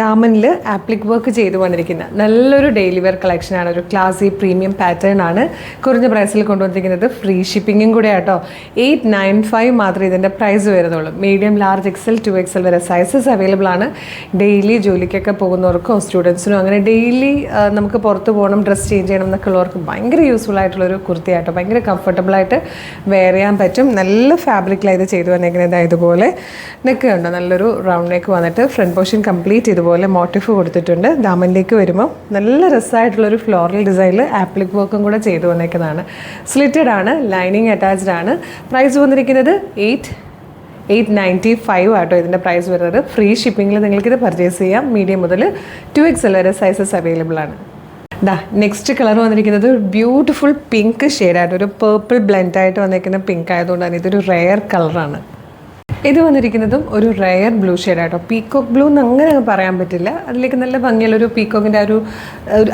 ഡാമനിൽ appliqué work ചെയ്തു വന്നിരിക്കുന്ന നല്ലൊരു ഡെയിലി വെയർ കളക്ഷനാണ്. ഒരു ക്ലാസി പ്രീമിയം പാറ്റേൺ ആണ്. കുറഞ്ഞ പ്രൈസിൽ കൊണ്ടുവന്നിരിക്കുന്നത്. ഫ്രീ ഷിപ്പിങ്ങും കൂടെ ആട്ടോ. 895 മാത്രമേ ഇതിൻ്റെ പ്രൈസ് വരുന്നുള്ളൂ. മീഡിയം, ലാർജ്, എക്സൽ, 2XL വരെ സൈസസ് അവൈലബിൾ ആണ്. ഡെയിലി ജോലിക്കൊക്കെ പോകുന്നവർക്കോ സ്റ്റുഡൻസിനോ അങ്ങനെ ഡെയിലി നമുക്ക് പുറത്ത് പോകണം, ഡ്രസ്സ് ചേഞ്ച് ചെയ്യണം എന്നൊക്കെ ഉള്ളവർക്ക് ഭയങ്കര യൂസ്ഫുൾ ആയിട്ടുള്ളൊരു കുർത്തിയാട്ടോ. ഭയങ്കര കംഫർട്ടബിളായിട്ട് വെയർ ചെയ്യാൻ പറ്റും. നല്ല ഫാബ്രിക്കിലായത് ചെയ്തു വന്നിരിക്കുന്നത്. ഇതുപോലെ നെക്ക് കണ്ടോ, നല്ലൊരു റൗണ്ട് നെക്ക് വന്നിട്ട് ഫ്രണ്ട് പോർഷൻ കംപ്ലീറ്റ് ഇതുപോലെ മോട്ടിഫ് കൊടുത്തിട്ടുണ്ട്. ദാമനിലേക്ക് വരുമ്പോൾ നല്ല രസമായിട്ടുള്ളൊരു ഫ്ലോറൽ ഡിസൈനിൽ ആപ്ലിക് വർക്കും കൂടെ ചെയ്തു വന്നേക്കുന്നതാണ്. സ്ലിറ്റഡ് ആണ്, ലൈനിങ് അറ്റാച്ച്ഡ് ആണ്. പ്രൈസ് വന്നിരിക്കുന്നത് 895 ആട്ടോ ഇതിൻ്റെ പ്രൈസ് വരുന്നത്. ഫ്രീ ഷിപ്പിങ്ങിൽ നിങ്ങൾക്കിത് പർച്ചേസ് ചെയ്യാം. മീഡിയം മുതൽ 2XL വരെ സൈസസ് അവൈലബിൾ ആണ്. നെക്സ്റ്റ് കളർ വന്നിരിക്കുന്നത് ഒരു ബ്യൂട്ടിഫുൾ പിങ്ക് ഷെയ്ഡായിട്ട്, ഒരു പേർപ്പിൾ ബ്ലെൻഡായിട്ട് വന്നിരിക്കുന്ന പിങ്ക് ആയതുകൊണ്ട് തന്നെ ഇതൊരു റെയർ കളറാണ്. ഇത് വന്നിരിക്കുന്നതും ഒരു റെയർ ബ്ലൂ ഷെയ്ഡായിട്ടോ. പീക്കോക്ക് ബ്ലൂ എന്ന് അങ്ങനെ പറയാൻ പറ്റില്ല. അതിലേക്ക് നല്ല ഭംഗിയുള്ളൊരു പീക്കോക്കിൻ്റെ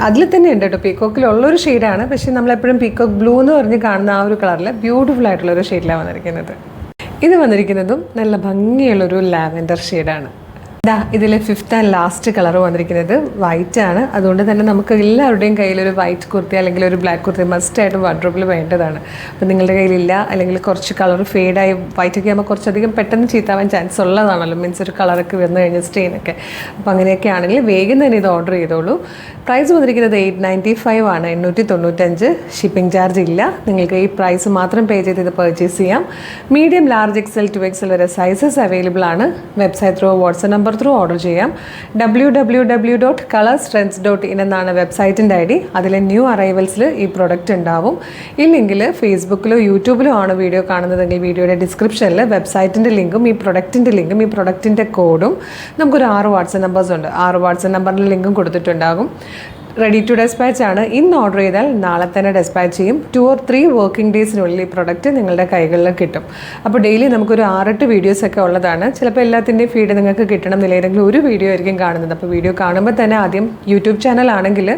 അതിൽ തന്നെ ഉണ്ട് കേട്ടോ. പീക്കോക്കിലുള്ളൊരു ഷെയ്ഡാണ്. പക്ഷേ നമ്മളെപ്പോഴും പീക്കോക്ക് ബ്ലൂ എന്ന് പറഞ്ഞ് കാണുന്ന ആ ഒരു കളറിൽ ബ്യൂട്ടിഫുൾ ആയിട്ടുള്ളൊരു ഷെയ്ഡിലാണ് വന്നിരിക്കുന്നത്. ഇത് വന്നിരിക്കുന്നതും നല്ല ഭംഗിയുള്ളൊരു ലാവെൻഡർ ഷെയ്ഡാണ്. ഇതിൽ 5th ആൻഡ് ലാസ്റ്റ് കളർ വന്നിരിക്കുന്നത് വൈറ്റ് ആണ്. അതുകൊണ്ട് തന്നെ നമുക്ക് എല്ലാവരുടെയും കയ്യിലൊരു വൈറ്റ് കുർത്തി അല്ലെങ്കിൽ ഒരു ബ്ലാക്ക് കുർത്തി മസ്റ്റായിട്ടും വാർഡ്രോബിൽ വേണ്ടതാണ്. അപ്പോൾ നിങ്ങളുടെ കയ്യിലില്ല, അല്ലെങ്കിൽ കുറച്ച് കളർ ഫെയ്ഡായി വൈറ്റൊക്കെ ആകുമ്പോൾ കുറച്ചധികം പെട്ടെന്ന് ചീത്താവാൻ ചാൻസ് ഉള്ളതാണല്ലോ. മീൻസ് ഒരു കളറൊക്കെ വന്നു കഴിഞ്ഞാൽ സ്റ്റെയിനൊക്കെ. അപ്പോൾ അങ്ങനെയൊക്കെ ആണെങ്കിൽ വേഗം തന്നെ ഇത് ഓർഡർ ചെയ്തോളൂ. പ്രൈസ് വന്നിരിക്കുന്നത് 895 ആണ്. 895. ഷിപ്പിംഗ് ചാർജ് ഇല്ല. നിങ്ങൾക്ക് ഈ പ്രൈസ് മാത്രം പേ ചെയ്ത് ഇത് പർച്ചേസ് ചെയ്യാം. മീഡിയം, ലാർജ്, എക്സൽ, 2XL വരെ സൈസസ് അവൈലബിൾ ആണ്. Website through, WhatsApp number through order ചെയ്യാം. www.colorstrends.in എന്നാണ് വെബ്സൈറ്റിൻ്റെ ID. അതിലെ ന്യൂ അറൈവൽസിൽ ഈ പ്രൊഡക്റ്റ് ഉണ്ടാവും. ഇല്ലെങ്കിൽ ഫേസ്ബുക്കിലോ യൂട്യൂബിലോ ആണ് വീഡിയോ കാണുന്നതെങ്കിൽ വീഡിയോയുടെ ഡിസ്ക്രിപ്ഷനിൽ വെബ്സൈറ്റിൻ്റെ ലിങ്കും ഈ പ്രൊഡക്റ്റിൻ്റെ ലിങ്കും ഈ പ്രൊഡക്റ്റിൻ്റെ കോഡും നമുക്കൊരു 6 വാട്സ്ആപ്പ് നമ്പേഴ്സ് ഉണ്ട്. 6 വാട്സ്ആപ്പ് നമ്പറിൻ്റെ ലിങ്കും കൊടുത്തിട്ടുണ്ടാകും. റെഡി ടു ഡെസ്പാച്ച് ആണ്. ഇന്ന് ഓർഡർ ചെയ്താൽ നാളെ തന്നെ ഡെസ്പാച്ച് ചെയ്യും. 2 or 3 വർക്കിംഗ് ഡേയ്സിനുള്ളിൽ ഈ പ്രൊഡക്റ്റ് നിങ്ങളുടെ കൈകളിൽ കിട്ടും. അപ്പോൾ ഡെയിലി നമുക്കൊരു 6-8 വീഡിയോസൊക്കെ ഉള്ളതാണ്. ചിലപ്പോൾ എല്ലാത്തിൻ്റെയും ഫീഡ് നിങ്ങൾക്ക് കിട്ടണം എന്നില്ല, ഏതെങ്കിലും ഒരു വീഡിയോ ആയിരിക്കും കാണുന്നത്. അപ്പോൾ വീഡിയോ കാണുമ്പോൾ തന്നെ ആദ്യം യൂട്യൂബ് ചാനൽ ആണെങ്കിൽ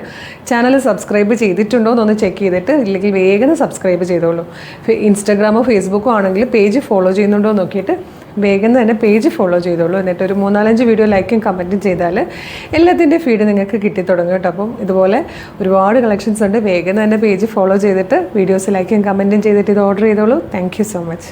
ചാനൽ സബ്സ്ക്രൈബ് ചെയ്തിട്ടുണ്ടോ എന്നൊന്ന് ചെക്ക് ചെയ്തിട്ട്, ഇല്ലെങ്കിൽ വേഗം സബ്സ്ക്രൈബ് ചെയ്തോളൂ. ഇൻസ്റ്റാഗ്രാമോ ഫേസ്ബുക്കോ ആണെങ്കിൽ പേജ് ഫോളോ ചെയ്യുന്നുണ്ടോ നോക്കിയിട്ട് വേഗം തന്നെ പേജ് ഫോളോ ചെയ്തോളൂ. എന്നിട്ട് ഒരു 3-4 വീഡിയോ ലൈക്കും കമൻറ്റും ചെയ്താൽ എല്ലാത്തിൻ്റെ ഫീഡ് നിങ്ങൾക്ക് കിട്ടിത്തുടങ്ങും കേട്ടോ. അപ്പം ഇതുപോലെ ഒരുപാട് കളക്ഷൻസ് ഉണ്ട്. വേഗം തന്നെ പേജ് ഫോളോ ചെയ്തിട്ട് വീഡിയോസ് ലൈക്കും കമൻറ്റും ചെയ്തിട്ട് ഇത് ഓർഡർ ചെയ്തോളൂ. Thank you so much.